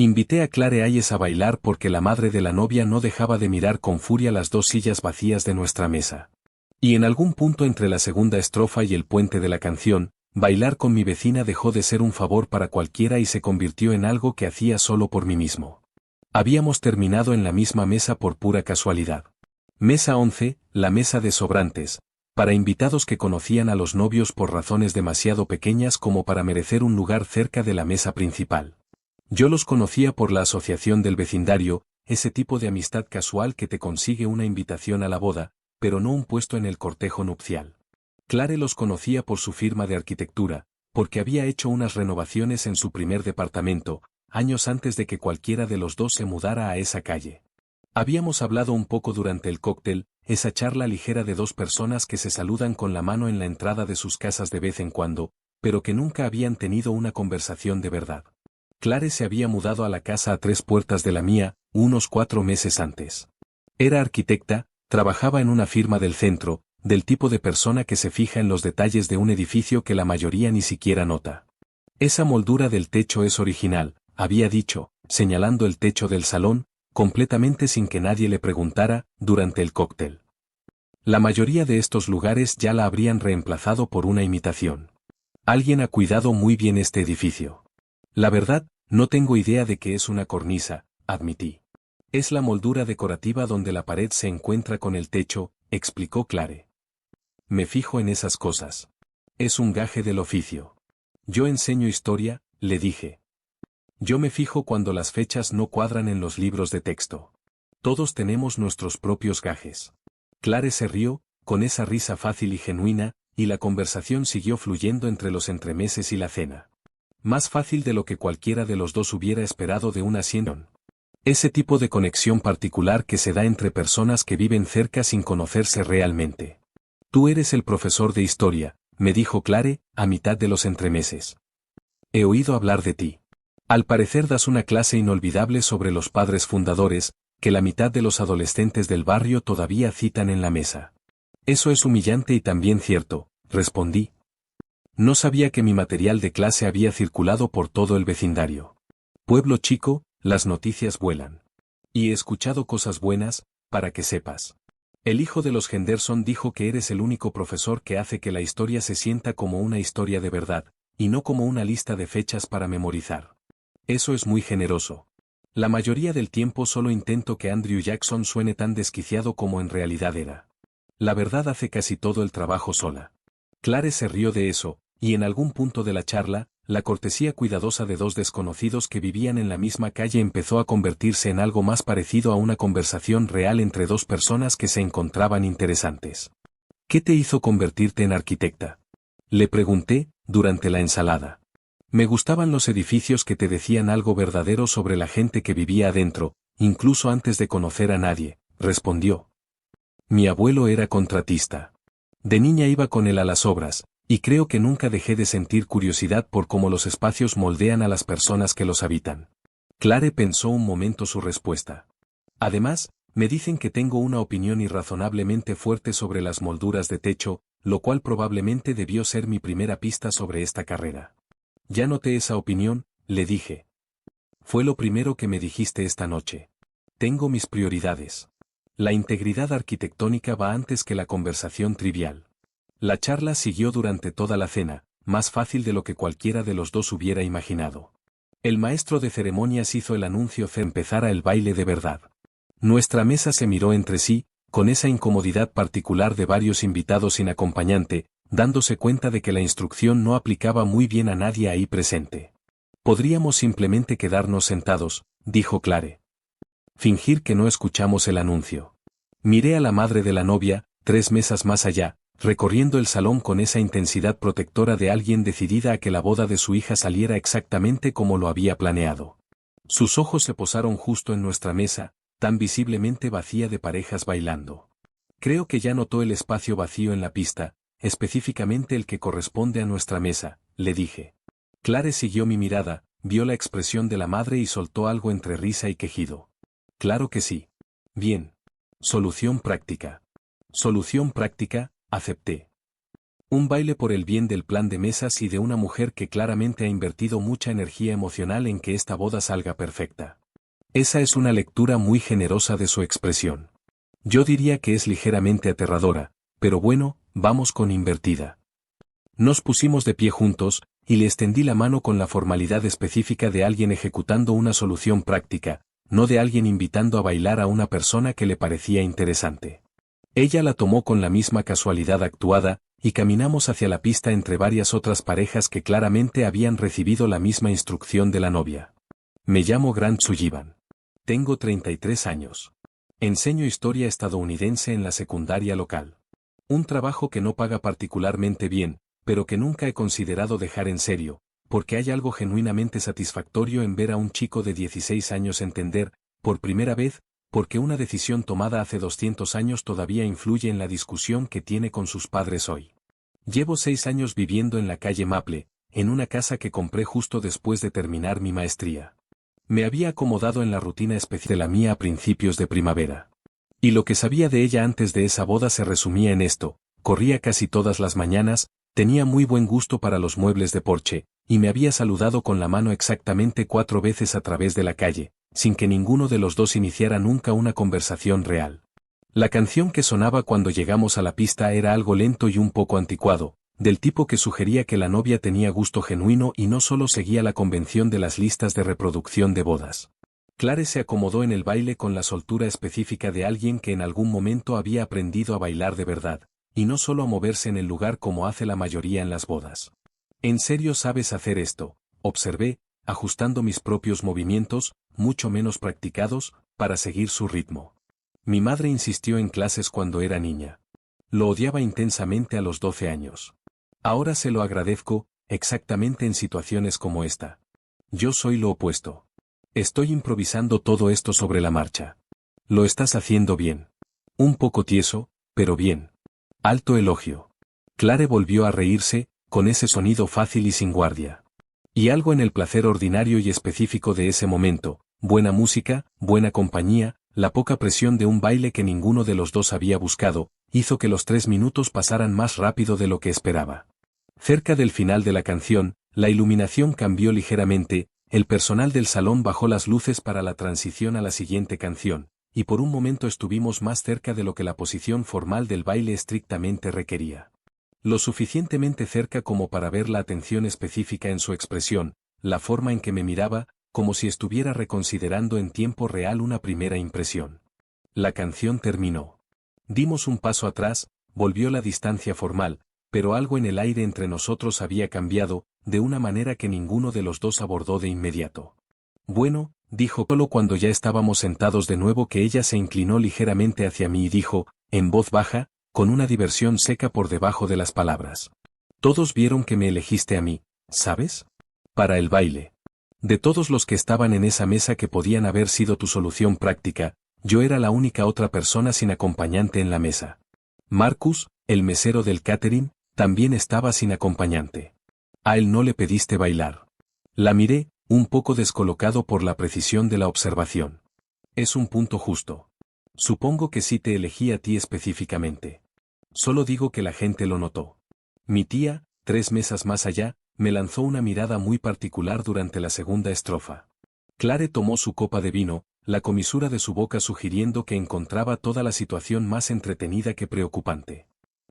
Invité a Clare Hayes a bailar porque la madre de la novia no dejaba de mirar con furia las dos sillas vacías de nuestra mesa. Y en algún punto entre la segunda estrofa y el puente de la canción, bailar con mi vecina dejó de ser un favor para cualquiera y se convirtió en algo que hacía solo por mí mismo. Habíamos terminado en la misma mesa por pura casualidad. Mesa 11, la mesa de sobrantes, para invitados que conocían a los novios por razones demasiado pequeñas como para merecer un lugar cerca de la mesa principal. Yo los conocía por la asociación del vecindario, ese tipo de amistad casual que te consigue una invitación a la boda, pero no un puesto en el cortejo nupcial. Clare los conocía por su firma de arquitectura, porque había hecho unas renovaciones en su primer departamento, años antes de que cualquiera de los dos se mudara a esa calle. Habíamos hablado un poco durante el cóctel, esa charla ligera de dos personas que se saludan con la mano en la entrada de sus casas de vez en cuando, pero que nunca habían tenido una conversación de verdad. Clare se había mudado a la casa a 3 puertas de la mía, unos 4 meses antes. Era arquitecta, trabajaba en una firma del centro, del tipo de persona que se fija en los detalles de un edificio que la mayoría ni siquiera nota. Esa moldura del techo es original, había dicho, señalando el techo del salón, completamente sin que nadie le preguntara, durante el cóctel. La mayoría de estos lugares ya la habrían reemplazado por una imitación. Alguien ha cuidado muy bien este edificio. La verdad, no tengo idea de qué es una cornisa, admití. Es la moldura decorativa donde la pared se encuentra con el techo, explicó Clare. Me fijo en esas cosas. Es un gaje del oficio. Yo enseño historia, le dije. Yo me fijo cuando las fechas no cuadran en los libros de texto. Todos tenemos nuestros propios gajes. Clare se rió, con esa risa fácil y genuina, y la conversación siguió fluyendo entre los entremeses y la cena. Más fácil de lo que cualquiera de los dos hubiera esperado de una cena. Ese tipo de conexión particular que se da entre personas que viven cerca sin conocerse realmente. Tú eres el profesor de historia, me dijo Clare, a mitad de los entremeses. He oído hablar de ti. Al parecer das una clase inolvidable sobre los padres fundadores, que la mitad de los adolescentes del barrio todavía citan en la mesa. Eso es humillante y también cierto, respondí. No sabía que mi material de clase había circulado por todo el vecindario. Pueblo chico, las noticias vuelan. Y he escuchado cosas buenas, para que sepas. El hijo de los Henderson dijo que eres el único profesor que hace que la historia se sienta como una historia de verdad, y no como una lista de fechas para memorizar. Eso es muy generoso. La mayoría del tiempo solo intento que Andrew Jackson suene tan desquiciado como en realidad era. La verdad hace casi todo el trabajo sola. Clare se rió de eso, y en algún punto de la charla, la cortesía cuidadosa de dos desconocidos que vivían en la misma calle empezó a convertirse en algo más parecido a una conversación real entre dos personas que se encontraban interesantes. ¿Qué te hizo convertirte en arquitecta? Le pregunté, durante la ensalada. Me gustaban los edificios que te decían algo verdadero sobre la gente que vivía adentro, incluso antes de conocer a nadie, respondió. Mi abuelo era contratista. De niña iba con él a las obras, y creo que nunca dejé de sentir curiosidad por cómo los espacios moldean a las personas que los habitan. Clare pensó un momento su respuesta. Además, me dicen que tengo una opinión irrazonablemente fuerte sobre las molduras de techo, lo cual probablemente debió ser mi primera pista sobre esta carrera. Ya noté esa opinión, le dije. Fue lo primero que me dijiste esta noche. Tengo mis prioridades. La integridad arquitectónica va antes que la conversación trivial. La charla siguió durante toda la cena, más fácil de lo que cualquiera de los dos hubiera imaginado. El maestro de ceremonias hizo el anuncio que empezara el baile de verdad. Nuestra mesa se miró entre sí, con esa incomodidad particular de varios invitados sin acompañante, dándose cuenta de que la instrucción no aplicaba muy bien a nadie ahí presente. Podríamos simplemente quedarnos sentados, dijo Clare. Fingir que no escuchamos el anuncio. Miré a la madre de la novia, 3 mesas más allá, recorriendo el salón con esa intensidad protectora de alguien decidida a que la boda de su hija saliera exactamente como lo había planeado. Sus ojos se posaron justo en nuestra mesa, tan visiblemente vacía de parejas bailando. Creo que ya notó el espacio vacío en la pista, específicamente el que corresponde a nuestra mesa, le dije. Clare siguió mi mirada, vio la expresión de la madre y soltó algo entre risa y quejido. Claro que sí. Bien. Solución práctica. Solución práctica, acepté. Un baile por el bien del plan de mesas y de una mujer que claramente ha invertido mucha energía emocional en que esta boda salga perfecta. Esa es una lectura muy generosa de su expresión. Yo diría que es ligeramente aterradora, pero bueno, vamos con invertida. Nos pusimos de pie juntos, y le extendí la mano con la formalidad específica de alguien ejecutando una solución práctica, no de alguien invitando a bailar a una persona que le parecía interesante. Ella la tomó con la misma casualidad actuada, y caminamos hacia la pista entre varias otras parejas que claramente habían recibido la misma instrucción de la novia. Me llamo Grant Sullivan. Tengo 33 años. Enseño historia estadounidense en la secundaria local. Un trabajo que no paga particularmente bien, pero que nunca he considerado dejar en serio, porque hay algo genuinamente satisfactorio en ver a un chico de 16 años entender, por primera vez, porque una decisión tomada hace 200 años todavía influye en la discusión que tiene con sus padres hoy. Llevo 6 años viviendo en la calle Maple, en una casa que compré justo después de terminar mi maestría. Me había acomodado en la rutina especial de la mía a principios de primavera. Y lo que sabía de ella antes de esa boda se resumía en esto: corría casi todas las mañanas, tenía muy buen gusto para los muebles de porche, y me había saludado con la mano exactamente 4 veces a través de la calle, sin que ninguno de los dos iniciara nunca una conversación real. La canción que sonaba cuando llegamos a la pista era algo lento y un poco anticuado, del tipo que sugería que la novia tenía gusto genuino y no solo seguía la convención de las listas de reproducción de bodas. Clare se acomodó en el baile con la soltura específica de alguien que en algún momento había aprendido a bailar de verdad, y no solo a moverse en el lugar como hace la mayoría en las bodas. ¿En serio sabes hacer esto?, observé, ajustando mis propios movimientos, mucho menos practicados, para seguir su ritmo. Mi madre insistió en clases cuando era niña. Lo odiaba intensamente a los 12 años. Ahora se lo agradezco, exactamente en situaciones como esta. Yo soy lo opuesto. Estoy improvisando todo esto sobre la marcha. Lo estás haciendo bien. Un poco tieso, pero bien. Alto elogio. Clare volvió a reírse, con ese sonido fácil y sin guardia. Y algo en el placer ordinario y específico de ese momento, buena música, buena compañía, la poca presión de un baile que ninguno de los dos había buscado, hizo que los 3 minutos pasaran más rápido de lo que esperaba. Cerca del final de la canción, la iluminación cambió ligeramente, el personal del salón bajó las luces para la transición a la siguiente canción, y por un momento estuvimos más cerca de lo que la posición formal del baile estrictamente requería. Lo suficientemente cerca como para ver la atención específica en su expresión, la forma en que me miraba, como si estuviera reconsiderando en tiempo real una primera impresión. La canción terminó. Dimos un paso atrás, volvió la distancia formal, pero algo en el aire entre nosotros había cambiado, de una manera que ninguno de los dos abordó de inmediato. Bueno, dijo solo cuando ya estábamos sentados de nuevo, que ella se inclinó ligeramente hacia mí y dijo, en voz baja, con una diversión seca por debajo de las palabras. Todos vieron que me elegiste a mí, ¿sabes? Para el baile. De todos los que estaban en esa mesa que podían haber sido tu solución práctica, yo era la única otra persona sin acompañante en la mesa. Marcus, el mesero del catering, también estaba sin acompañante. A él no le pediste bailar. La miré, un poco descolocado por la precisión de la observación. Es un punto justo. Supongo que sí te elegí a ti específicamente. Solo digo que la gente lo notó. Mi tía, 3 mesas más allá, me lanzó una mirada muy particular durante la segunda estrofa. Clare tomó su copa de vino, la comisura de su boca sugiriendo que encontraba toda la situación más entretenida que preocupante.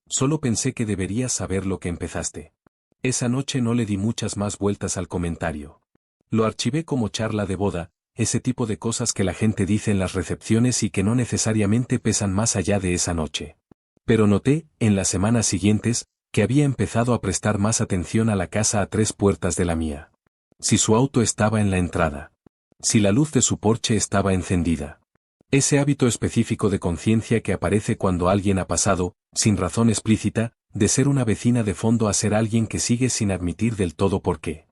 Solo pensé que deberías saber lo que empezaste. Esa noche no le di muchas más vueltas al comentario. Lo archivé como charla de boda, ese tipo de cosas que la gente dice en las recepciones y que no necesariamente pesan más allá de esa noche. Pero noté, en las semanas siguientes, que había empezado a prestar más atención a la casa a 3 puertas de la mía. Si su auto estaba en la entrada. Si la luz de su porche estaba encendida. Ese hábito específico de conciencia que aparece cuando alguien ha pasado, sin razón explícita, de ser una vecina de fondo a ser alguien que sigue sin admitir del todo por qué.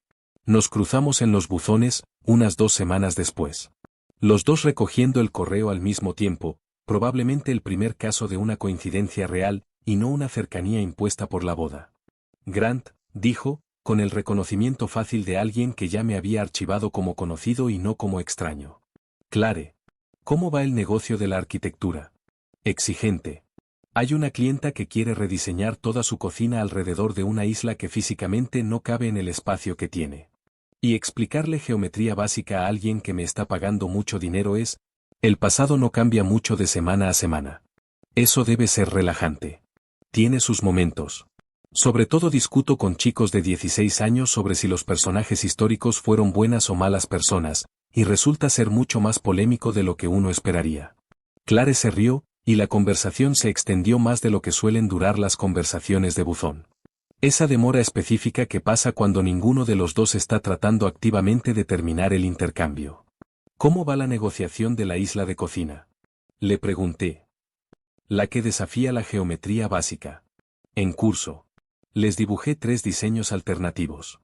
Nos cruzamos en los buzones, unas 2 semanas después. Los dos recogiendo el correo al mismo tiempo, probablemente el primer caso de una coincidencia real, y no una cercanía impuesta por la boda. Grant, dijo, con el reconocimiento fácil de alguien que ya me había archivado como conocido y no como extraño. Clare. ¿Cómo va el negocio de la arquitectura? Exigente. Hay una clienta que quiere rediseñar toda su cocina alrededor de una isla que físicamente no cabe en el espacio que tiene. Y explicarle geometría básica a alguien que me está pagando mucho dinero el pasado no cambia mucho de semana a semana. Eso debe ser relajante. Tiene sus momentos. Sobre todo discuto con chicos de 16 años sobre si los personajes históricos fueron buenas o malas personas, y resulta ser mucho más polémico de lo que uno esperaría. Clare se rió, y la conversación se extendió más de lo que suelen durar las conversaciones de buzón. Esa demora específica que pasa cuando ninguno de los dos está tratando activamente de terminar el intercambio. ¿Cómo va la negociación de la isla de cocina? Le pregunté. La que desafía la geometría básica. En curso. Les dibujé 3 diseños alternativos.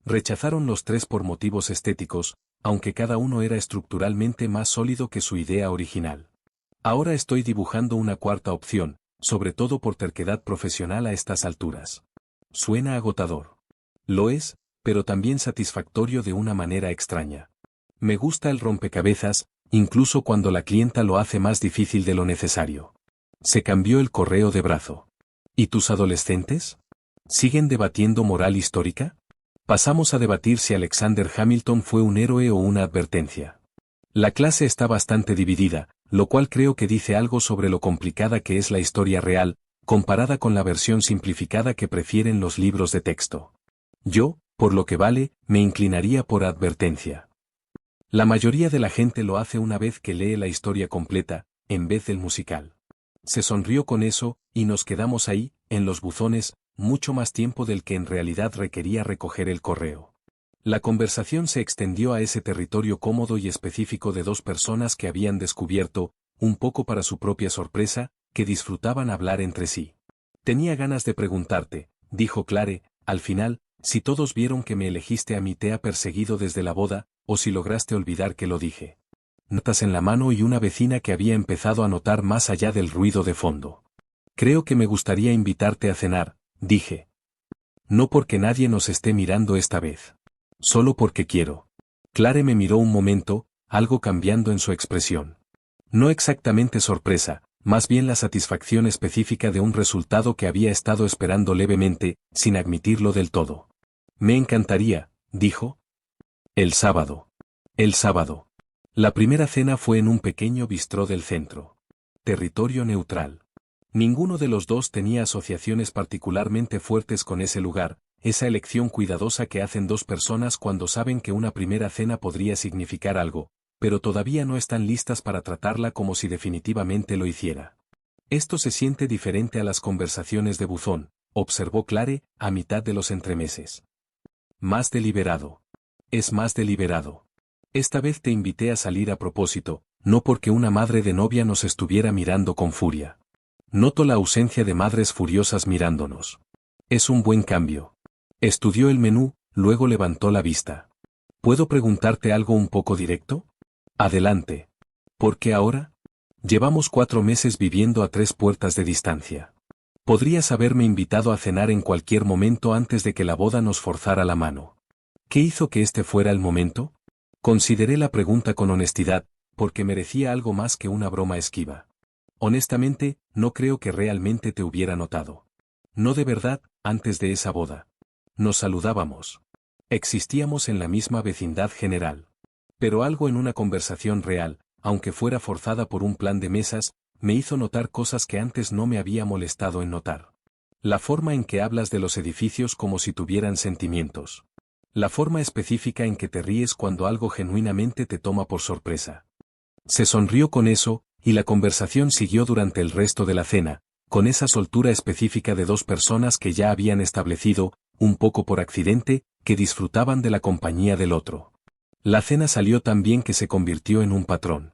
Rechazaron los 3 por motivos estéticos, aunque cada uno era estructuralmente más sólido que su idea original. Ahora estoy dibujando una 4ª opción, sobre todo por terquedad profesional a estas alturas. Suena agotador. Lo es, pero también satisfactorio de una manera extraña. Me gusta el rompecabezas, incluso cuando la clienta lo hace más difícil de lo necesario. Se cambió el correo de brazo. ¿Y tus adolescentes? ¿Siguen debatiendo moral histórica? Pasamos a debatir si Alexander Hamilton fue un héroe o una advertencia. La clase está bastante dividida, lo cual creo que dice algo sobre lo complicada que es la historia real, comparada con la versión simplificada que prefieren los libros de texto. Yo, por lo que vale, me inclinaría por advertencia. La mayoría de la gente lo hace una vez que lee la historia completa, en vez del musical. Se sonrió con eso, y nos quedamos ahí, en los buzones, mucho más tiempo del que en realidad requería recoger el correo. La conversación se extendió a ese territorio cómodo y específico de 2 personas que habían descubierto, un poco para su propia sorpresa, que disfrutaban hablar entre sí. Tenía ganas de preguntarte, dijo Clare, al final, si todos vieron que me elegiste a mí te ha perseguido desde la boda, o si lograste olvidar que lo dije. Notas en la mano y una vecina que había empezado a notar más allá del ruido de fondo. Creo que me gustaría invitarte a cenar, dije. No porque nadie nos esté mirando esta vez. Solo porque quiero. Clare me miró un momento, algo cambiando en su expresión. No exactamente sorpresa, más bien la satisfacción específica de un resultado que había estado esperando levemente, sin admitirlo del todo. Me encantaría, dijo. El sábado. El sábado. La primera cena fue en un pequeño bistró del centro. Territorio neutral. Ninguno de los dos tenía asociaciones particularmente fuertes con ese lugar, esa elección cuidadosa que hacen 2 personas cuando saben que una primera cena podría significar algo, pero todavía no están listas para tratarla como si definitivamente lo hiciera. Esto se siente diferente a las conversaciones de buzón, observó Clare, a mitad de los entremeses. Más deliberado. Es más deliberado. Esta vez te invité a salir a propósito, no porque una madre de novia nos estuviera mirando con furia. Noto la ausencia de madres furiosas mirándonos. Es un buen cambio. Estudió el menú, luego levantó la vista. ¿Puedo preguntarte algo un poco directo? Adelante. ¿Por qué ahora? Llevamos 4 meses viviendo a 3 puertas de distancia. Podrías haberme invitado a cenar en cualquier momento antes de que la boda nos forzara la mano. ¿Qué hizo que este fuera el momento? Consideré la pregunta con honestidad, porque merecía algo más que una broma esquiva. Honestamente, no creo que realmente te hubiera notado. No de verdad, antes de esa boda. Nos saludábamos. Existíamos en la misma vecindad general. Pero algo en una conversación real, aunque fuera forzada por un plan de mesas, me hizo notar cosas que antes no me había molestado en notar. La forma en que hablas de los edificios como si tuvieran sentimientos. La forma específica en que te ríes cuando algo genuinamente te toma por sorpresa. Se sonrió con eso, y la conversación siguió durante el resto de la cena, con esa soltura específica de 2 personas que ya habían establecido, un poco por accidente, que disfrutaban de la compañía del otro. La cena salió tan bien que se convirtió en un patrón.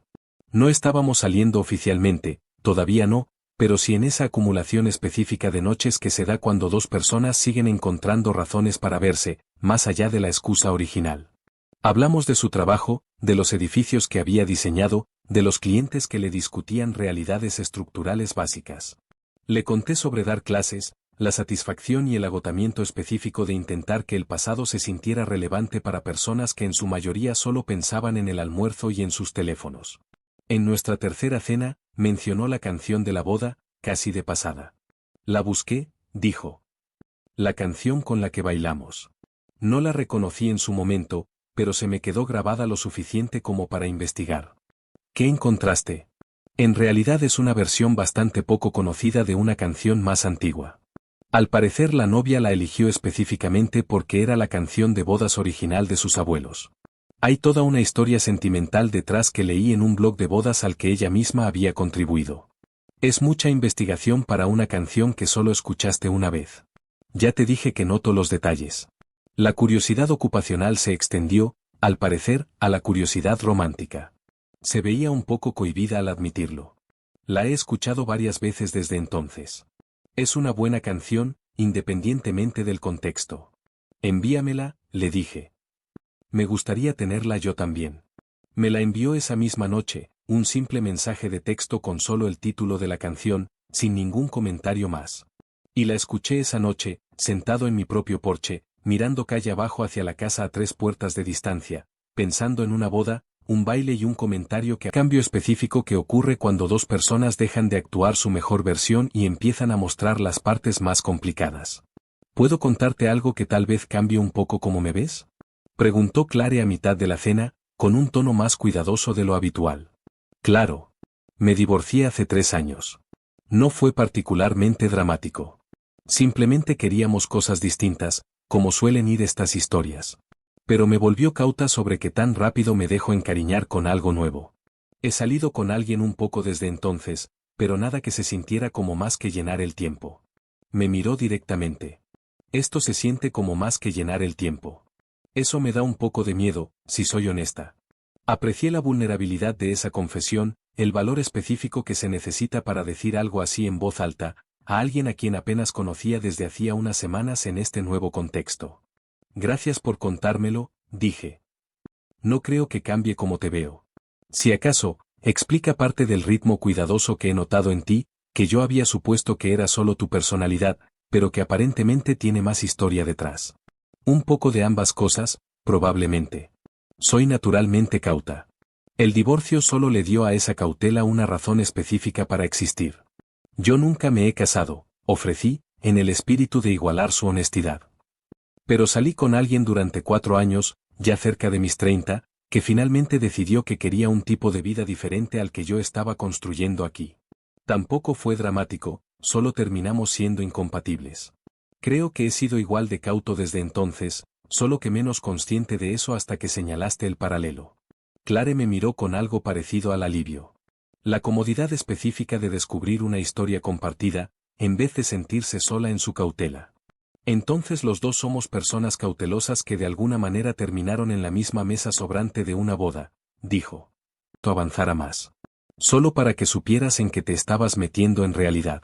No estábamos saliendo oficialmente, todavía no, pero sí en esa acumulación específica de noches que se da cuando 2 personas siguen encontrando razones para verse, más allá de la excusa original. Hablamos de su trabajo, de los edificios que había diseñado, de los clientes que le discutían realidades estructurales básicas. Le conté sobre dar clases, la satisfacción y el agotamiento específico de intentar que el pasado se sintiera relevante para personas que en su mayoría solo pensaban en el almuerzo y en sus teléfonos. En nuestra tercera cena, mencionó la canción de la boda, casi de pasada. La busqué, dijo. La canción con la que bailamos. No la reconocí en su momento, pero se me quedó grabada lo suficiente como para investigar. ¿Qué encontraste? En realidad es una versión bastante poco conocida de una canción más antigua. Al parecer la novia la eligió específicamente porque era la canción de bodas original de sus abuelos. Hay toda una historia sentimental detrás que leí en un blog de bodas al que ella misma había contribuido. Es mucha investigación para una canción que solo escuchaste una vez. Ya te dije que noto los detalles. La curiosidad ocupacional se extendió, al parecer, a la curiosidad romántica. Se veía un poco cohibida al admitirlo. La he escuchado varias veces desde entonces. Es una buena canción, independientemente del contexto. Envíamela, le dije. Me gustaría tenerla yo también. Me la envió esa misma noche, un simple mensaje de texto con solo el título de la canción, sin ningún comentario más. Y la escuché esa noche, sentado en mi propio porche, mirando calle abajo hacia la casa a 3 puertas de distancia, pensando en una boda, un baile y un comentario que cambio específico que ocurre cuando dos personas dejan de actuar su mejor versión y empiezan a mostrar las partes más complicadas. ¿Puedo contarte algo que tal vez cambie un poco cómo me ves? Preguntó Clare a mitad de la cena, con un tono más cuidadoso de lo habitual. Claro. Me divorcié hace 3 años. No fue particularmente dramático. Simplemente queríamos cosas distintas, como suelen ir estas historias. Pero me volvió cauta sobre que tan rápido me dejo encariñar con algo nuevo. He salido con alguien un poco desde entonces, pero nada que se sintiera como más que llenar el tiempo. Me miró directamente. Esto se siente como más que llenar el tiempo. Eso me da un poco de miedo, si soy honesta. Aprecié la vulnerabilidad de esa confesión, el valor específico que se necesita para decir algo así en voz alta, a alguien a quien apenas conocía desde hacía unas semanas en este nuevo contexto. Gracias por contármelo, dije. No creo que cambie como te veo. Si acaso, explica parte del ritmo cuidadoso que he notado en ti, que yo había supuesto que era solo tu personalidad, pero que aparentemente tiene más historia detrás. Un poco de ambas cosas, probablemente. Soy naturalmente cauta. El divorcio solo le dio a esa cautela una razón específica para existir. Yo nunca me he casado, ofrecí, en el espíritu de igualar su honestidad. Pero salí con alguien durante 4 años, ya cerca de mis 30, que finalmente decidió que quería un tipo de vida diferente al que yo estaba construyendo aquí. Tampoco fue dramático, solo terminamos siendo incompatibles. Creo que he sido igual de cauto desde entonces, solo que menos consciente de eso hasta que señalaste el paralelo. Clare me miró con algo parecido al alivio. La comodidad específica de descubrir una historia compartida, en vez de sentirse sola en su cautela. Entonces los dos somos personas cautelosas que de alguna manera terminaron en la misma mesa sobrante de una boda, dijo. Tú avanzara más. Solo para que supieras en qué te estabas metiendo en realidad.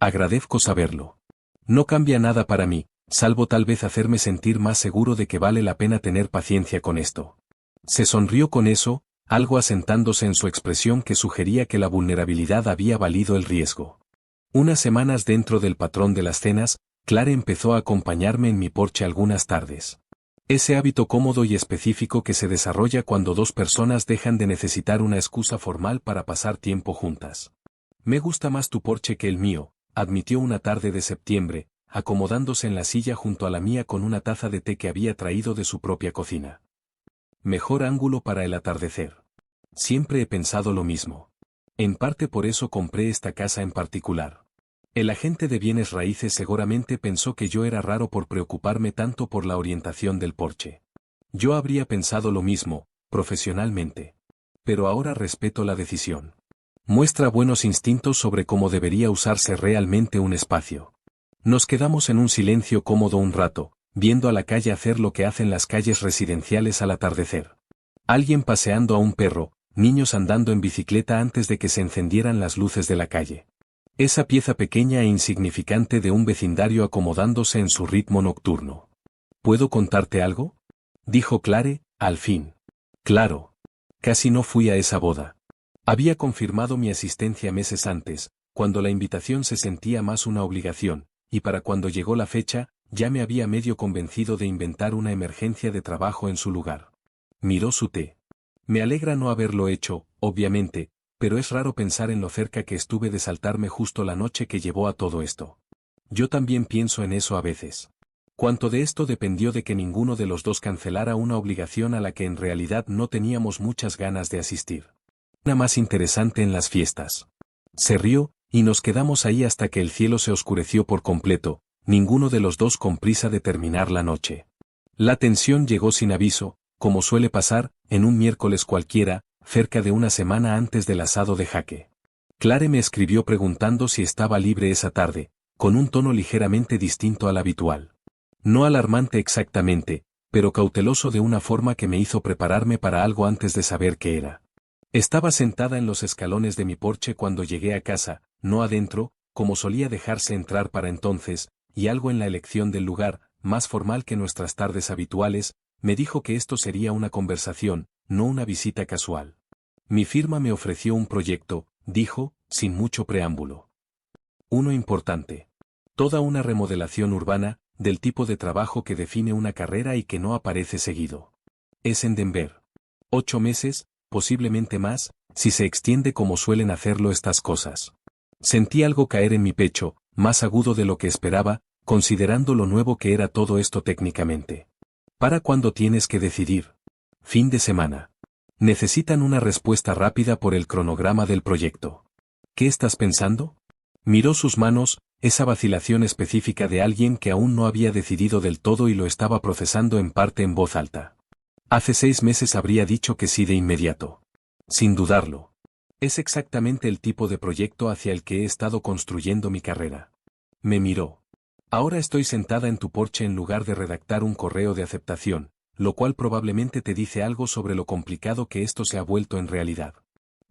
Agradezco saberlo. No cambia nada para mí, salvo tal vez hacerme sentir más seguro de que vale la pena tener paciencia con esto. Se sonrió con eso, algo asentándose en su expresión que sugería que la vulnerabilidad había valido el riesgo. Unas semanas dentro del patrón de las cenas, Clare empezó a acompañarme en mi porche algunas tardes. Ese hábito cómodo y específico que se desarrolla cuando dos personas dejan de necesitar una excusa formal para pasar tiempo juntas. Me gusta más tu porche que el mío, admitió una tarde de septiembre, acomodándose en la silla junto a la mía con una taza de té que había traído de su propia cocina. Mejor ángulo para el atardecer. Siempre he pensado lo mismo. En parte por eso compré esta casa en particular. El agente de bienes raíces seguramente pensó que yo era raro por preocuparme tanto por la orientación del porche. Yo habría pensado lo mismo, profesionalmente. Pero ahora respeto la decisión. Muestra buenos instintos sobre cómo debería usarse realmente un espacio. Nos quedamos en un silencio cómodo un rato, viendo a la calle hacer lo que hacen las calles residenciales al atardecer. Alguien paseando a un perro, niños andando en bicicleta antes de que se encendieran las luces de la calle. Esa pieza pequeña e insignificante de un vecindario acomodándose en su ritmo nocturno. ¿Puedo contarte algo? Dijo Clare, al fin. Claro. Casi no fui a esa boda. Había confirmado mi asistencia meses antes, cuando la invitación se sentía más una obligación, y para cuando llegó la fecha, ya me había medio convencido de inventar una emergencia de trabajo en su lugar. Miró su té. Me alegra no haberlo hecho, obviamente, pero es raro pensar en lo cerca que estuve de saltarme justo la noche que llevó a todo esto. Yo también pienso en eso a veces. Cuánto de esto dependió de que ninguno de los dos cancelara una obligación a la que en realidad no teníamos muchas ganas de asistir. Una más interesante en las fiestas. Se rió, y nos quedamos ahí hasta que el cielo se oscureció por completo, ninguno de los dos con prisa de terminar la noche. La tensión llegó sin aviso, como suele pasar, en un miércoles cualquiera, cerca de una semana antes del asado de Jaque. Clare me escribió preguntando si estaba libre esa tarde, con un tono ligeramente distinto al habitual. No alarmante exactamente, pero cauteloso de una forma que me hizo prepararme para algo antes de saber qué era. Estaba sentada en los escalones de mi porche cuando llegué a casa, no adentro, como solía dejarse entrar para entonces, y algo en la elección del lugar, más formal que nuestras tardes habituales, me dijo que esto sería una conversación, no una visita casual. Mi firma me ofreció un proyecto, dijo, sin mucho preámbulo. Uno importante. Toda una remodelación urbana, del tipo de trabajo que define una carrera y que no aparece seguido. Es en Denver. 8 meses, posiblemente más, si se extiende como suelen hacerlo estas cosas. Sentí algo caer en mi pecho, más agudo de lo que esperaba, considerando lo nuevo que era todo esto técnicamente. ¿Para cuándo tienes que decidir? Fin de semana. Necesitan una respuesta rápida por el cronograma del proyecto. ¿Qué estás pensando? Miró sus manos, esa vacilación específica de alguien que aún no había decidido del todo y lo estaba procesando en parte en voz alta. Hace 6 meses habría dicho que sí de inmediato. Sin dudarlo. Es exactamente el tipo de proyecto hacia el que he estado construyendo mi carrera. Me miró. Ahora estoy sentada en tu porche en lugar de redactar un correo de aceptación, lo cual probablemente te dice algo sobre lo complicado que esto se ha vuelto en realidad.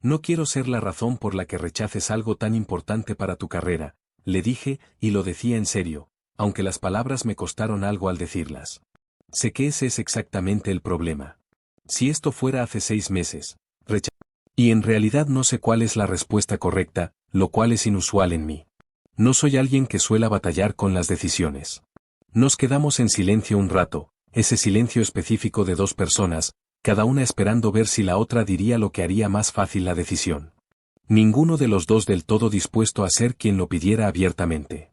No quiero ser la razón por la que rechaces algo tan importante para tu carrera, le dije, y lo decía en serio, aunque las palabras me costaron algo al decirlas. Sé que ese es exactamente el problema. Si esto fuera hace 6 meses, y en realidad no sé cuál es la respuesta correcta, lo cual es inusual en mí. No soy alguien que suela batallar con las decisiones. Nos quedamos en silencio un rato, ese silencio específico de 2 personas, cada una esperando ver si la otra diría lo que haría más fácil la decisión. Ninguno de los dos del todo dispuesto a ser quien lo pidiera abiertamente.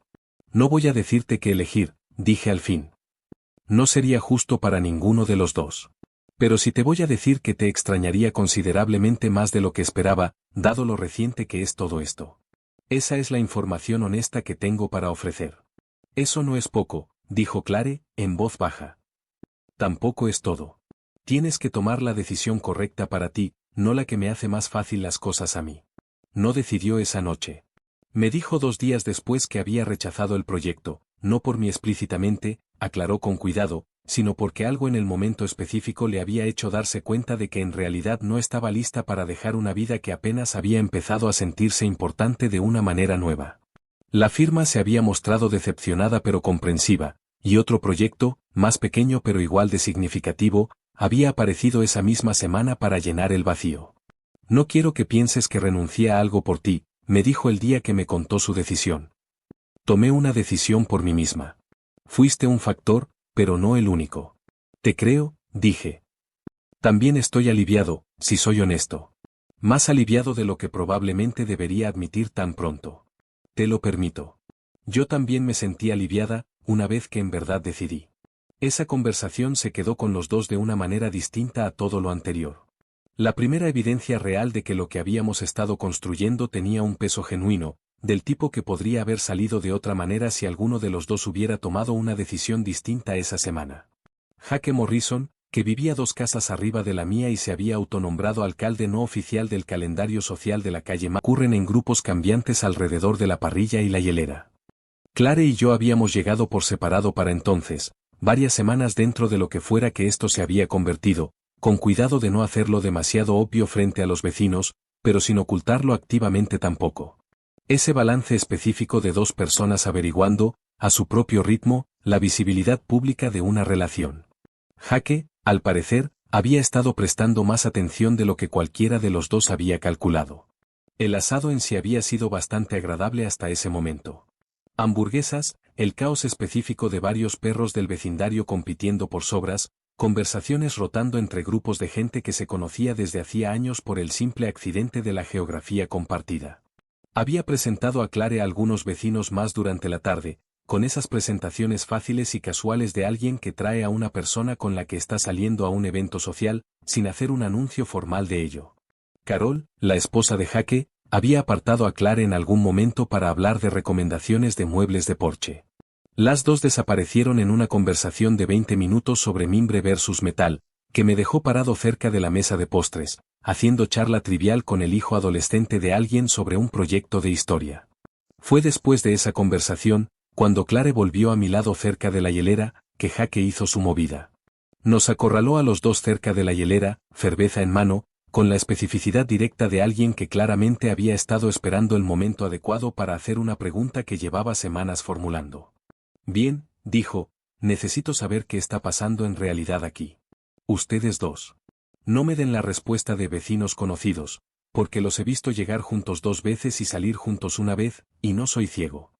No voy a decirte qué elegir, dije al fin. No sería justo para ninguno de los dos. Pero si te voy a decir que te extrañaría considerablemente más de lo que esperaba, dado lo reciente que es todo esto. Esa es la información honesta que tengo para ofrecer. Eso no es poco, dijo Clare, en voz baja. Tampoco es todo. Tienes que tomar la decisión correcta para ti, no la que me hace más fácil las cosas a mí. No decidió esa noche. Me dijo 2 días después que había rechazado el proyecto, no por mí explícitamente, aclaró con cuidado, sino porque algo en el momento específico le había hecho darse cuenta de que en realidad no estaba lista para dejar una vida que apenas había empezado a sentirse importante de una manera nueva. La firma se había mostrado decepcionada pero comprensiva, y otro proyecto, más pequeño pero igual de significativo, había aparecido esa misma semana para llenar el vacío. No quiero que pienses que renuncié a algo por ti, me dijo el día que me contó su decisión. Tomé una decisión por mí misma. Fuiste un factor, pero no el único. Te creo, dije. También estoy aliviado, si soy honesto. Más aliviado de lo que probablemente debería admitir tan pronto. Te lo permito. Yo también me sentí aliviada, una vez que en verdad decidí. Esa conversación se quedó con los dos de una manera distinta a todo lo anterior. La primera evidencia real de que lo que habíamos estado construyendo tenía un peso genuino, del tipo que podría haber salido de otra manera si alguno de los dos hubiera tomado una decisión distinta esa semana. Jaque Morrison, que vivía 2 casas arriba de la mía y se había autonombrado alcalde no oficial del calendario social de la calle ocurren en grupos cambiantes alrededor de la parrilla y la hielera. Clare y yo habíamos llegado por separado para entonces, varias semanas dentro de lo que fuera que esto se había convertido, con cuidado de no hacerlo demasiado obvio frente a los vecinos, pero sin ocultarlo activamente tampoco. Ese balance específico de 2 personas averiguando, a su propio ritmo, la visibilidad pública de una relación. Jaque, al parecer, había estado prestando más atención de lo que cualquiera de los dos había calculado. El asado en sí había sido bastante agradable hasta ese momento. Hamburguesas, el caos específico de varios perros del vecindario compitiendo por sobras, Conversaciones rotando entre grupos de gente que se conocía desde hacía años por el simple accidente de la geografía compartida. Había presentado a Clare a algunos vecinos más durante la tarde, con esas presentaciones fáciles y casuales de alguien que trae a una persona con la que está saliendo a un evento social, sin hacer un anuncio formal de ello. Carol, la esposa de Jake, había apartado a Clare en algún momento para hablar de recomendaciones de muebles de porche. Las dos desaparecieron en una conversación de 20 minutos sobre mimbre versus metal, que me dejó parado cerca de la mesa de postres, haciendo charla trivial con el hijo adolescente de alguien sobre un proyecto de historia. Fue después de esa conversación, cuando Clare volvió a mi lado cerca de la hielera, que Jake hizo su movida. Nos acorraló a los dos cerca de la hielera, cerveza en mano, con la especificidad directa de alguien que claramente había estado esperando el momento adecuado para hacer una pregunta que llevaba semanas formulando. Bien, dijo, necesito saber qué está pasando en realidad aquí. Ustedes dos. No me den la respuesta de vecinos conocidos, porque los he visto llegar juntos 2 veces y salir juntos una vez, y no soy ciego.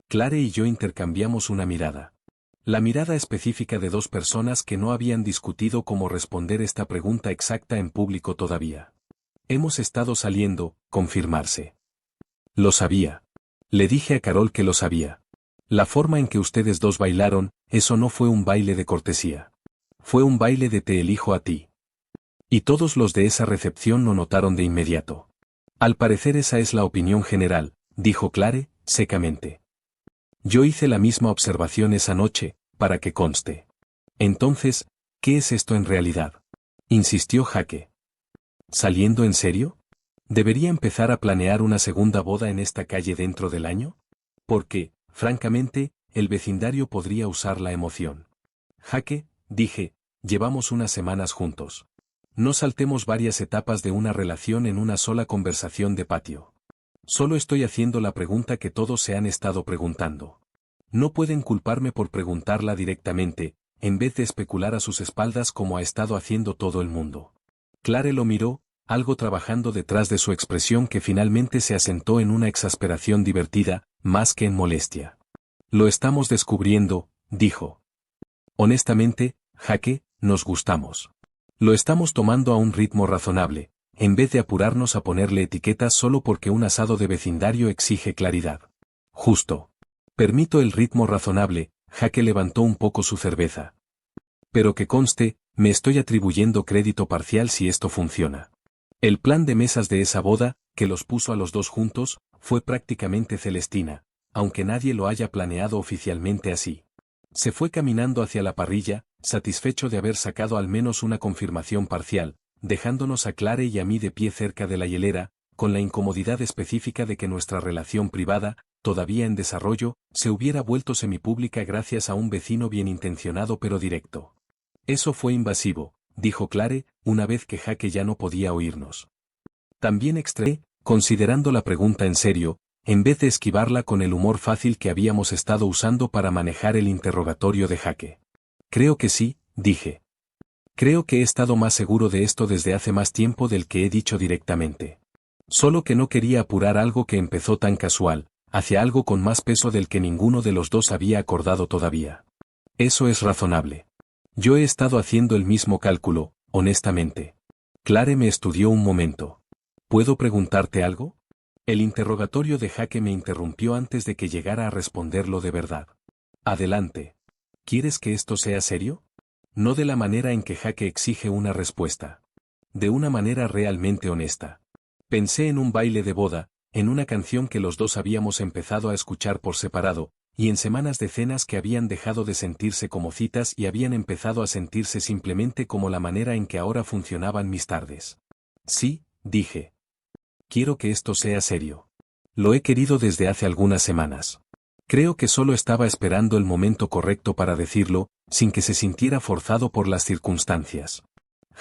Clare y yo intercambiamos una mirada. La mirada específica de 2 personas que no habían discutido cómo responder esta pregunta exacta en público todavía. Hemos estado saliendo, confirmarse. Lo sabía. Le dije a Carol que lo sabía. La forma en que ustedes dos bailaron, eso no fue un baile de cortesía. Fue un baile de te elijo a ti. Y todos los de esa recepción lo notaron de inmediato. Al parecer esa es la opinión general, dijo Clare, secamente. Yo hice la misma observación esa noche, para que conste. Entonces, ¿qué es esto en realidad? Insistió Jake. ¿Saliendo en serio? ¿Debería empezar a planear una segunda boda en esta calle dentro del año? Porque, francamente, el vecindario podría usar la emoción. Jake, dije, llevamos unas semanas juntos. No saltemos varias etapas de una relación en una sola conversación de patio. Solo estoy haciendo la pregunta que todos se han estado preguntando. No pueden culparme por preguntarla directamente, en vez de especular a sus espaldas como ha estado haciendo todo el mundo. Clare lo miró, algo trabajando detrás de su expresión que finalmente se asentó en una exasperación divertida, más que en molestia. Lo estamos descubriendo, dijo. Honestamente, Jake, nos gustamos. Lo estamos tomando a un ritmo razonable, en vez de apurarnos a ponerle etiquetas solo porque un asado de vecindario exige claridad. Justo. Permito el ritmo razonable, Jake levantó un poco su cerveza. Pero que conste, me estoy atribuyendo crédito parcial si esto funciona. El plan de mesas de esa boda, que los puso a los dos juntos, fue prácticamente Celestina, aunque nadie lo haya planeado oficialmente así. Se fue caminando hacia la parrilla, satisfecho de haber sacado al menos una confirmación parcial, dejándonos a Clare y a mí de pie cerca de la hielera, con la incomodidad específica de que nuestra relación privada, todavía en desarrollo, se hubiera vuelto semipública gracias a un vecino bien intencionado pero directo. Eso fue invasivo, dijo Clare, una vez que Jake ya no podía oírnos. También extrañé, considerando la pregunta en serio, en vez de esquivarla con el humor fácil que habíamos estado usando para manejar el interrogatorio de Jake. Creo que sí, dije. Creo que he estado más seguro de esto desde hace más tiempo del que he dicho directamente. Solo que no quería apurar algo que empezó tan casual, hacia algo con más peso del que ninguno de los dos había acordado todavía. Eso es razonable. Yo he estado haciendo el mismo cálculo, honestamente. Clare me estudió un momento. ¿Puedo preguntarte algo? El interrogatorio de Jake me interrumpió antes de que llegara a responderlo de verdad. Adelante. ¿Quieres que esto sea serio? No de la manera en que Jake exige una respuesta. De una manera realmente honesta. Pensé en un baile de boda, en una canción que los dos habíamos empezado a escuchar por separado, y en semanas de cenas que habían dejado de sentirse como citas y habían empezado a sentirse simplemente como la manera en que ahora funcionaban mis tardes. Sí, dije. Quiero que esto sea serio. Lo he querido desde hace algunas semanas. Creo que solo estaba esperando el momento correcto para decirlo, sin que se sintiera forzado por las circunstancias.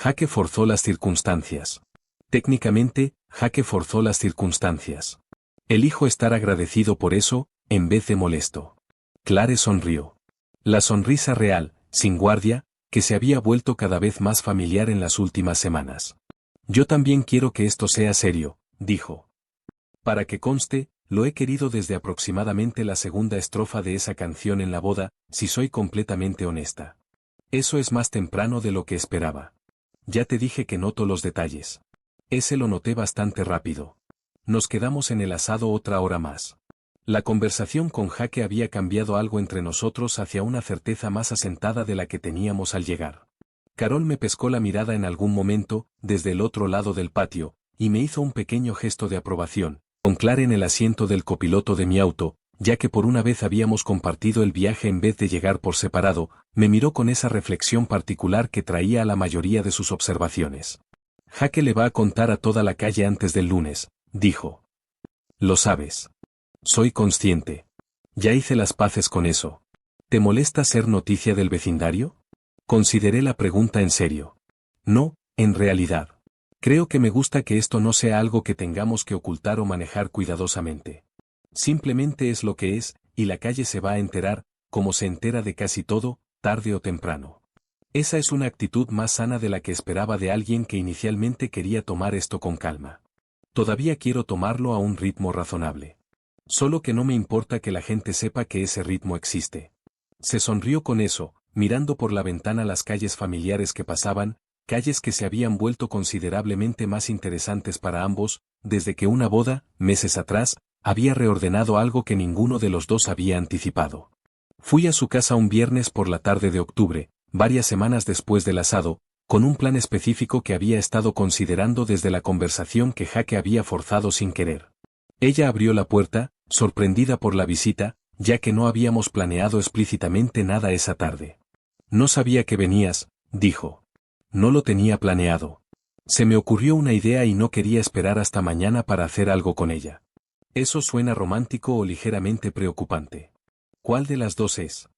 Jake forzó las circunstancias. Técnicamente, Jake forzó las circunstancias. Elijo estar agradecido por eso, en vez de molesto. Clare sonrió. La sonrisa real, sin guardia, que se había vuelto cada vez más familiar en las últimas semanas. Yo también quiero que esto sea serio, dijo. Para que conste, lo he querido desde aproximadamente la segunda estrofa de esa canción en la boda, si soy completamente honesta. Eso es más temprano de lo que esperaba. Ya te dije que noto los detalles. Ese lo noté bastante rápido. Nos quedamos en el asado otra hora más. La conversación con Jaque había cambiado algo entre nosotros hacia una certeza más asentada de la que teníamos al llegar. Carol me pescó la mirada en algún momento, desde el otro lado del patio, y me hizo un pequeño gesto de aprobación, con Claire en el asiento del copiloto de mi auto, ya que por una vez habíamos compartido el viaje en vez de llegar por separado, me miró con esa reflexión particular que traía a la mayoría de sus observaciones. Jaque le va a contar a toda la calle antes del lunes, dijo. Lo sabes. Soy consciente. Ya hice las paces con eso. ¿Te molesta ser noticia del vecindario? Consideré la pregunta en serio. No, en realidad. Creo que me gusta que esto no sea algo que tengamos que ocultar o manejar cuidadosamente. Simplemente es lo que es, y la calle se va a enterar, como se entera de casi todo, tarde o temprano. Esa es una actitud más sana de la que esperaba de alguien que inicialmente quería tomar esto con calma. Todavía quiero tomarlo a un ritmo razonable. Solo que no me importa que la gente sepa que ese ritmo existe. Se sonrió con eso, mirando por la ventana las calles familiares que pasaban, calles que se habían vuelto considerablemente más interesantes para ambos, desde que una boda, meses atrás, había reordenado algo que ninguno de los dos había anticipado. Fui a su casa un viernes por la tarde de octubre, varias semanas después del asado, con un plan específico que había estado considerando desde la conversación que Jaque había forzado sin querer. Ella abrió la puerta, sorprendida por la visita, ya que no habíamos planeado explícitamente nada esa tarde. No sabía que venías, dijo. No lo tenía planeado. Se me ocurrió una idea y no quería esperar hasta mañana para hacer algo con ella. Eso suena romántico o ligeramente preocupante. ¿Cuál de las dos es?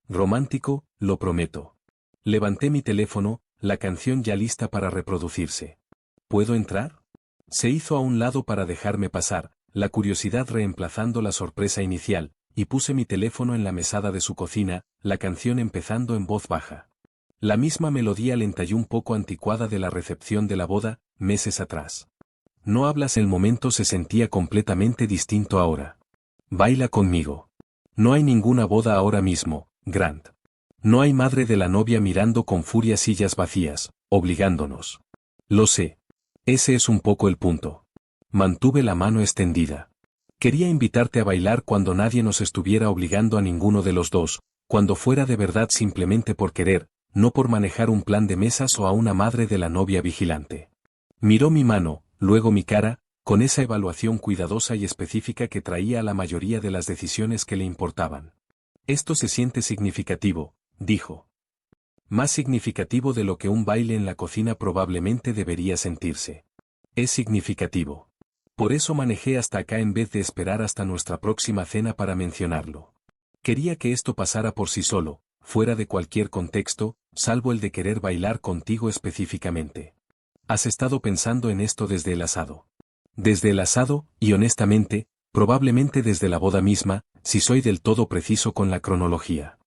Romántico, lo prometo. Levanté mi teléfono, la canción ya lista para reproducirse. ¿Puedo entrar? Se hizo a un lado para dejarme pasar, la curiosidad reemplazando la sorpresa inicial, y puse mi teléfono en la mesada de su cocina, la canción empezando en voz baja. La misma melodía lenta y un poco anticuada de la recepción de la boda, meses atrás. No hablas, el momento se sentía completamente distinto ahora. Baila conmigo. No hay ninguna boda ahora mismo, Grant. No hay madre de la novia mirando con furia sillas vacías, obligándonos. Lo sé. Ese es un poco el punto. Mantuve la mano extendida. Quería invitarte a bailar cuando nadie nos estuviera obligando a ninguno de los dos, cuando fuera de verdad simplemente por querer, no por manejar un plan de mesas o a una madre de la novia vigilante. Miró mi mano, luego mi cara, con esa evaluación cuidadosa y específica que traía a la mayoría de las decisiones que le importaban. Esto se siente significativo, dijo. Más significativo de lo que un baile en la cocina probablemente debería sentirse. Es significativo. Por eso manejé hasta acá en vez de esperar hasta nuestra próxima cena para mencionarlo. Quería que esto pasara por sí solo, fuera de cualquier contexto, salvo el de querer bailar contigo específicamente. ¿Has estado pensando en esto desde el asado? Desde el asado, y honestamente, probablemente desde la boda misma, si soy del todo preciso con la cronología.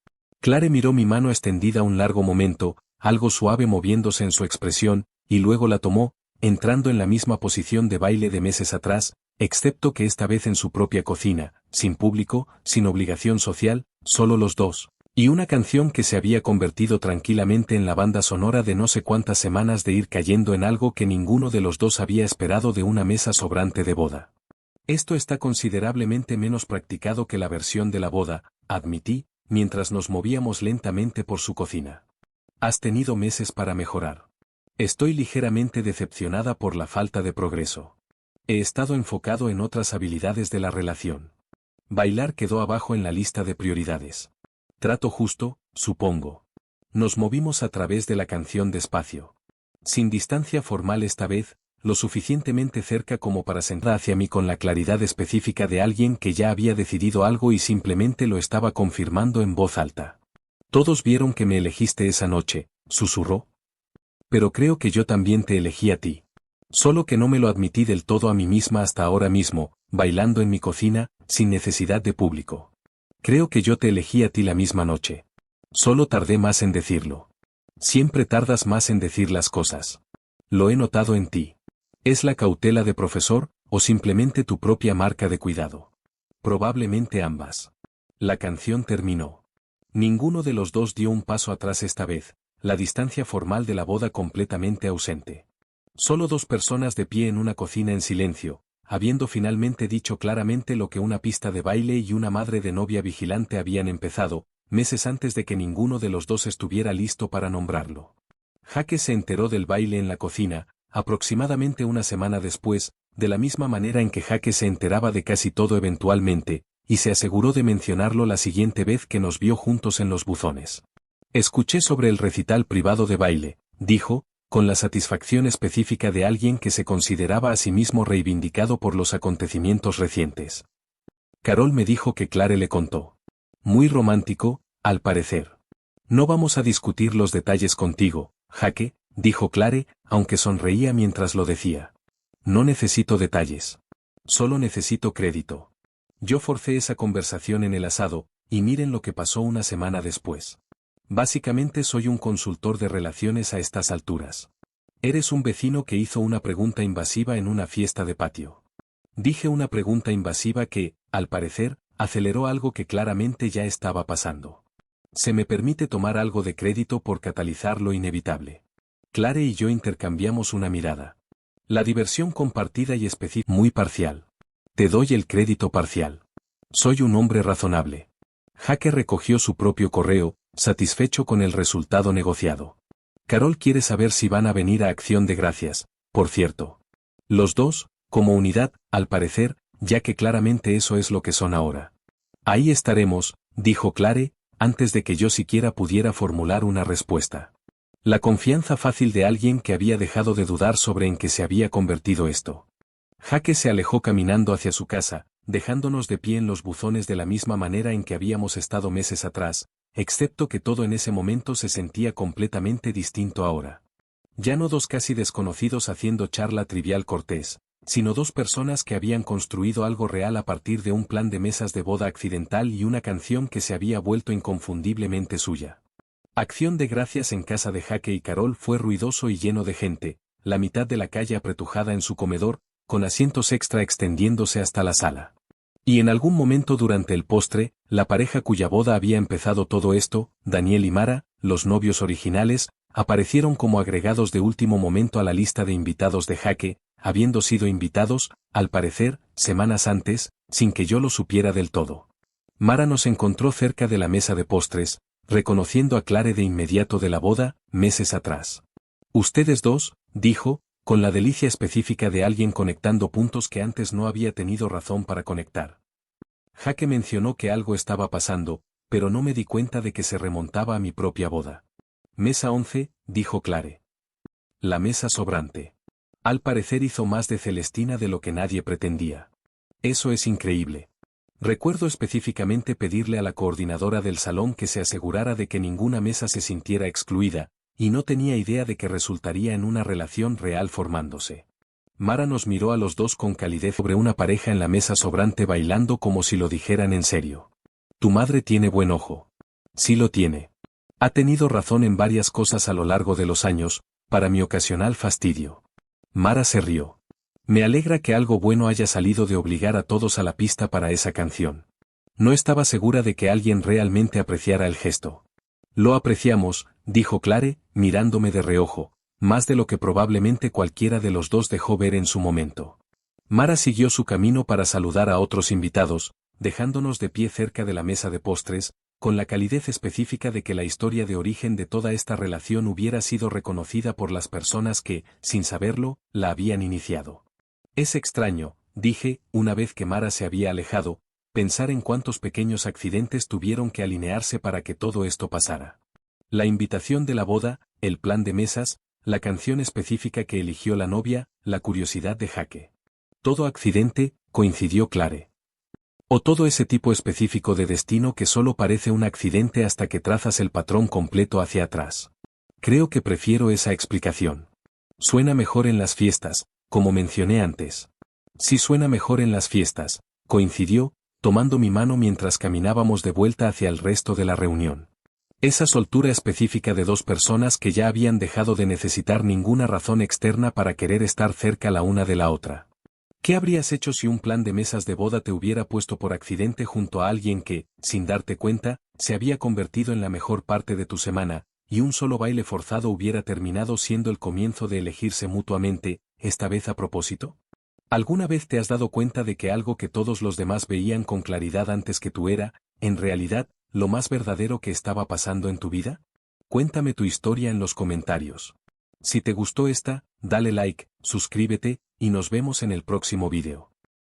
Claire miró mi mano extendida un largo momento, algo suave moviéndose en su expresión, y luego la tomó, entrando en la misma posición de baile de meses atrás, excepto que esta vez en su propia cocina, sin público, sin obligación social, solo los dos, y una canción que se había convertido tranquilamente en la banda sonora de no sé cuántas semanas de ir cayendo en algo que ninguno de los dos había esperado de una mesa sobrante de boda. Esto está considerablemente menos practicado que la versión de la boda, admití, mientras nos movíamos lentamente por su cocina. Has tenido meses para mejorar. Estoy ligeramente decepcionada por la falta de progreso. He estado enfocado en otras habilidades de la relación. Bailar quedó abajo en la lista de prioridades. Trato justo, supongo. Nos movimos a través de la canción despacio. Sin distancia formal esta vez, lo suficientemente cerca como para sentar hacia mí con la claridad específica de alguien que ya había decidido algo y simplemente lo estaba confirmando en voz alta. Todos vieron que me elegiste esa noche, susurró. Pero creo que yo también te elegí a ti. Solo que no me lo admití del todo a mí misma hasta ahora mismo, bailando en mi cocina, sin necesidad de público. Creo que yo te elegí a ti la misma noche. Solo tardé más en decirlo. Siempre tardas más en decir las cosas. Lo he notado en ti. ¿Es la cautela de profesor, o simplemente tu propia marca de cuidado? Probablemente ambas. La canción terminó. Ninguno de los dos dio un paso atrás esta vez, la distancia formal de la boda completamente ausente. Solo dos personas de pie en una cocina en silencio, habiendo finalmente dicho claramente lo que una pista de baile y una madre de novia vigilante habían empezado, meses antes de que ninguno de los dos estuviera listo para nombrarlo. Jaque se enteró del baile en la cocina, aproximadamente una semana después, de la misma manera en que Jaque se enteraba de casi todo eventualmente, y se aseguró de mencionarlo la siguiente vez que nos vio juntos en los buzones. Escuché sobre el recital privado de baile, dijo, con la satisfacción específica de alguien que se consideraba a sí mismo reivindicado por los acontecimientos recientes. Carol me dijo que Clare le contó. Muy romántico, al parecer. No vamos a discutir los detalles contigo, Jaque, dijo Clare, aunque sonreía mientras lo decía. No necesito detalles. Solo necesito crédito. Yo forcé esa conversación en el asado, y miren lo que pasó una semana después. Básicamente soy un consultor de relaciones a estas alturas. Eres un vecino que hizo una pregunta invasiva en una fiesta de patio. Dije una pregunta invasiva que, al parecer, aceleró algo que claramente ya estaba pasando. Se me permite tomar algo de crédito por catalizar lo inevitable. Clare y yo intercambiamos una mirada. La diversión compartida y específica. Muy parcial. Te doy el crédito parcial. Soy un hombre razonable. Jaque recogió su propio correo, satisfecho con el resultado negociado. Carol quiere saber si van a venir a Acción de Gracias, por cierto. Los dos, como unidad, al parecer, ya que claramente eso es lo que son ahora. Ahí estaremos, dijo Clare, antes de que yo siquiera pudiera formular una respuesta. La confianza fácil de alguien que había dejado de dudar sobre en qué se había convertido esto. Jaque se alejó caminando hacia su casa, dejándonos de pie en los buzones de la misma manera en que habíamos estado meses atrás, excepto que todo en ese momento se sentía completamente distinto ahora. Ya no dos casi desconocidos haciendo charla trivial cortés, sino dos personas que habían construido algo real a partir de un plan de mesas de boda accidental y una canción que se había vuelto inconfundiblemente suya. Acción de Gracias en casa de Jaque y Carol fue ruidoso y lleno de gente, la mitad de la calle apretujada en su comedor, con asientos extra extendiéndose hasta la sala. Y en algún momento durante el postre, la pareja cuya boda había empezado todo esto, Daniel y Mara, los novios originales, aparecieron como agregados de último momento a la lista de invitados de Jaque, habiendo sido invitados, al parecer, semanas antes, sin que yo lo supiera del todo. Mara nos encontró cerca de la mesa de postres, reconociendo a Clare de inmediato de la boda, meses atrás. Ustedes dos, dijo, con la delicia específica de alguien conectando puntos que antes no había tenido razón para conectar. Jaque mencionó que algo estaba pasando, pero no me di cuenta de que se remontaba a mi propia boda. Mesa 11, dijo Clare. La mesa sobrante. Al parecer hizo más de Celestina de lo que nadie pretendía. Eso es increíble. Recuerdo específicamente pedirle a la coordinadora del salón que se asegurara de que ninguna mesa se sintiera excluida, y no tenía idea de que resultaría en una relación real formándose. Mara nos miró a los dos con calidez sobre una pareja en la mesa sobrante bailando como si lo dijeran en serio. Tu madre tiene buen ojo. Sí lo tiene. Ha tenido razón en varias cosas a lo largo de los años, para mi ocasional fastidio. Mara se rió. Me alegra que algo bueno haya salido de obligar a todos a la pista para esa canción. No estaba segura de que alguien realmente apreciara el gesto. Lo apreciamos, dijo Clare, mirándome de reojo, más de lo que probablemente cualquiera de los dos dejó ver en su momento. Mara siguió su camino para saludar a otros invitados, dejándonos de pie cerca de la mesa de postres, con la calidez específica de que la historia de origen de toda esta relación hubiera sido reconocida por las personas que, sin saberlo, la habían iniciado. Es extraño, dije, una vez que Mara se había alejado, pensar en cuántos pequeños accidentes tuvieron que alinearse para que todo esto pasara. La invitación de la boda, el plan de mesas, la canción específica que eligió la novia, la curiosidad de Jaque. Todo accidente, coincidió Clare. O todo ese tipo específico de destino que solo parece un accidente hasta que trazas el patrón completo hacia atrás. Creo que prefiero esa explicación. Suena mejor en las fiestas, como mencioné antes. Sí suena mejor en las fiestas, coincidió, tomando mi mano mientras caminábamos de vuelta hacia el resto de la reunión. Esa soltura específica de dos personas que ya habían dejado de necesitar ninguna razón externa para querer estar cerca la una de la otra. ¿Qué habrías hecho si un plan de mesas de boda te hubiera puesto por accidente junto a alguien que, sin darte cuenta, se había convertido en la mejor parte de tu semana, y un solo baile forzado hubiera terminado siendo el comienzo de elegirse mutuamente, esta vez a propósito? ¿Alguna vez te has dado cuenta de que algo que todos los demás veían con claridad antes que tú era, en realidad, lo más verdadero que estaba pasando en tu vida? Cuéntame tu historia en los comentarios. Si te gustó esta, dale like, suscríbete, y nos vemos en el próximo video.